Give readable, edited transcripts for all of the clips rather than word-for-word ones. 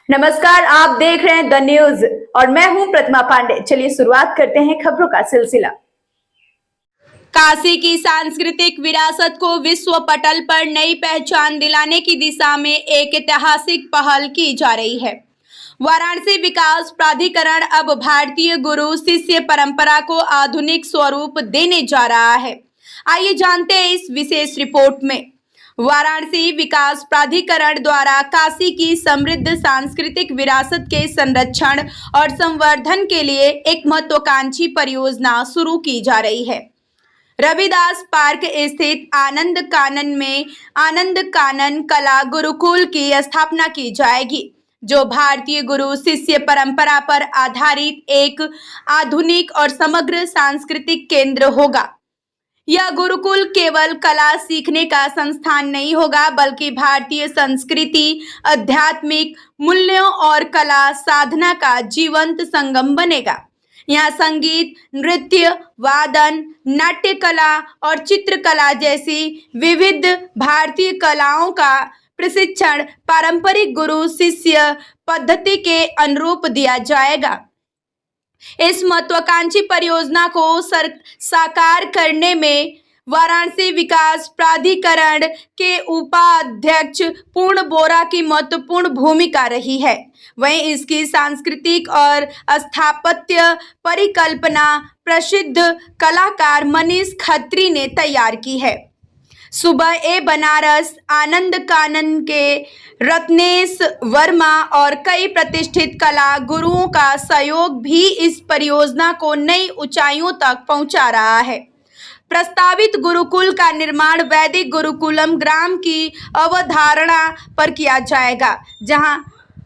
नमस्कार, आप देख रहे हैं द न्यूज और मैं हूं प्रतिमा पांडे। चलिए शुरुआत करते हैं खबरों का सिलसिला। काशी की सांस्कृतिक विरासत को विश्व पटल पर नई पहचान दिलाने की दिशा में एक ऐतिहासिक पहल की जा रही है। वाराणसी विकास प्राधिकरण अब भारतीय गुरु शिष्य परंपरा को आधुनिक स्वरूप देने जा रहा है। आइए जानते हैं इस विशेष रिपोर्ट में। वाराणसी विकास प्राधिकरण द्वारा काशी की समृद्ध सांस्कृतिक विरासत के संरक्षण और संवर्धन के लिए एक महत्वाकांक्षी परियोजना शुरू की जा रही है। रविदास पार्क स्थित आनंद कानन में आनंद कानन कला गुरुकुल की स्थापना की जाएगी, जो भारतीय गुरु शिष्य परंपरा पर आधारित एक आधुनिक और समग्र सांस्कृतिक केंद्र होगा। यह गुरुकुल केवल कला सीखने का संस्थान नहीं होगा, बल्कि भारतीय संस्कृति, आध्यात्मिक मूल्यों और कला साधना का जीवंत संगम बनेगा। यहाँ संगीत, नृत्य, वादन, नाट्य कला और चित्रकला जैसी विविध भारतीय कलाओं का प्रशिक्षण पारंपरिक गुरु शिष्य पद्धति के अनुरूप दिया जाएगा। इस महत्वाकांक्षी परियोजना को साकार करने में वाराणसी विकास प्राधिकरण के उपाध्यक्ष पूर्ण बोरा की महत्वपूर्ण भूमिका रही है। वहीं इसकी सांस्कृतिक और स्थापत्य परिकल्पना प्रसिद्ध कलाकार मनीष खत्री ने तैयार की है। सुबह बनारस आनंद कानन के रत्नेश वर्मा और कई प्रतिष्ठित कला गुरुओं का सहयोग भी इस परियोजना को नई ऊंचाइयों तक पहुंचा रहा है। प्रस्तावित गुरुकुल का निर्माण वैदिक गुरुकुलम ग्राम की अवधारणा पर किया जाएगा, जहां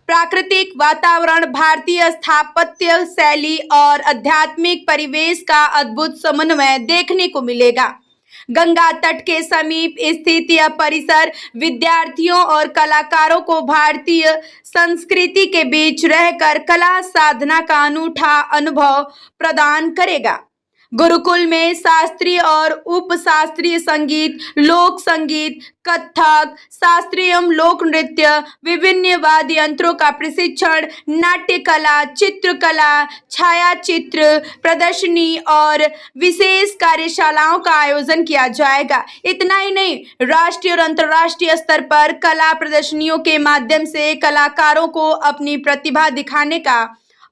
प्राकृतिक वातावरण, भारतीय स्थापत्य शैली और आध्यात्मिक परिवेश का अद्भुत समन्वय देखने को मिलेगा। गंगा तट के समीप स्थित यह परिसर विद्यार्थियों और कलाकारों को भारतीय संस्कृति के बीच रहकर कला साधना का अनूठा अनुभव प्रदान करेगा। गुरुकुल में शास्त्रीय और उपशास्त्रीय संगीत, लोक संगीत, कथक, शास्त्रीय लोक नृत्य, विभिन्न वाद्य यंत्रों का प्रशिक्षण, नाट्य कला, चित्रकला, छायाचित्र प्रदर्शनी और विशेष कार्यशालाओं का आयोजन किया जाएगा। इतना ही नहीं, राष्ट्रीय और अंतर्राष्ट्रीय स्तर पर कला प्रदर्शनियों के माध्यम से कलाकारों को अपनी प्रतिभा दिखाने का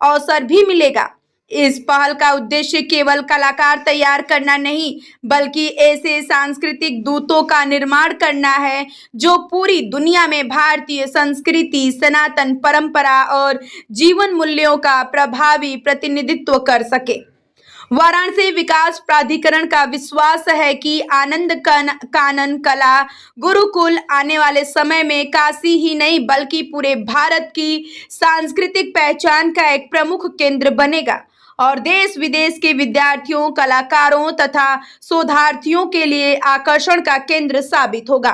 अवसर भी मिलेगा। इस पहल का उद्देश्य केवल कलाकार तैयार करना नहीं, बल्कि ऐसे सांस्कृतिक दूतों का निर्माण करना है जो पूरी दुनिया में भारतीय संस्कृति, सनातन परंपरा और जीवन मूल्यों का प्रभावी प्रतिनिधित्व कर सके। वाराणसी विकास प्राधिकरण का विश्वास है कि आनंद कानन कला गुरुकुल आने वाले समय में काशी ही नहीं, बल्कि पूरे भारत की सांस्कृतिक पहचान का एक प्रमुख केंद्र बनेगा और देश विदेश के विद्यार्थियों, कलाकारों तथा शोधार्थियों के लिए आकर्षण का केंद्र साबित होगा।